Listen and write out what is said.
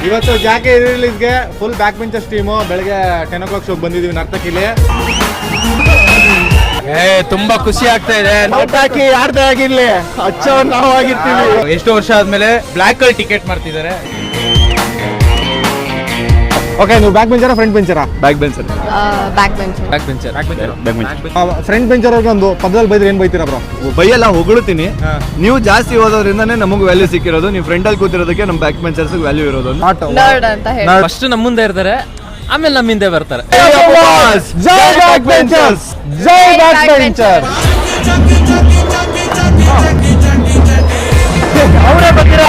ಇವತ್ತು ಜಾಕೆ ರಿಲೀಸ್ಗೆ full back benchers team ಬೆಳಗ್ಗೆ 10 o'clock ಶೋಗೆ ಬಂದಿದ್ದೀವಿ ನರ್ತಕಿಲಿ. ತುಂಬಾ ಖುಷಿ ಆಗ್ತಾ ಇದೆ. ಹಾಕಿ ಯಾರ್ದೇ ಆಗಿರ್ಲಿ ಅಚ್ಚವ್ರು ನಾವು ಆಗಿರ್ತೀವಿ. ಎಷ್ಟು ವರ್ಷ ಆದ್ಮೇಲೆ ಬ್ಲಾಕ್ ಅಲ್ಲಿ ಟಿಕೆಟ್ ಮಾಡ್ತಿದ್ದಾರೆ. ಓಕೆ, ನೀವು ಬ್ಯಾಕ್ ಬೆಂಚರಾ ಫ್ರಂಟ್ ಬೆಂಚರಾ? Back bencher. Back bencher. Back bencher. Front bencher ಅವ್ರಿಗೆ ಒಂದು ಪದದಲ್ಲಿ ಬೈದ್ರೆ ಏನ್ ಬೈತೀರಾ ಬ್ರೋ? ಬೈಯೆಲ್ಲ ಹೊಗಳುತ್ತೀನಿ. ನೀವು ಜಾಸ್ತಿ ಓದೋದ್ರಿಂದಾನೇ ನಮಗೆ ವ್ಯಾಲ್ಯೂ ಸಿಕ್ಕಿರೋದು. ನೀವು ಫ್ರಂಟ್ ಅಲ್ಲಿ ಕೂತಿರೋದಕ್ಕೆ ನಮ್ಮ ಬ್ಯಾಕ್ ಬೆಂಚರ್ಸ್ ವ್ಯಾಲ್ಯೂ ಇರೋದು. ನರ್ಡ್ ಅಂತ ಹೇಳಿ. ಫಸ್ಟ್ ನಮ್ಮ ಮುಂದೆ ಇರ್ತಾರೆ, ಆಮೇಲೆ ನಮ್ಮ ಹಿಂದೆ ಬರ್ತಾರೆ. ಜೈ ಬ್ಯಾಕ್ ಬೆಂಚರ್ಸ್, ಜೈ ಬ್ಯಾಕ್ ಬೆಂಚರ್ಸ್. ಅವರೇ ಬರ್ತೀರಾ?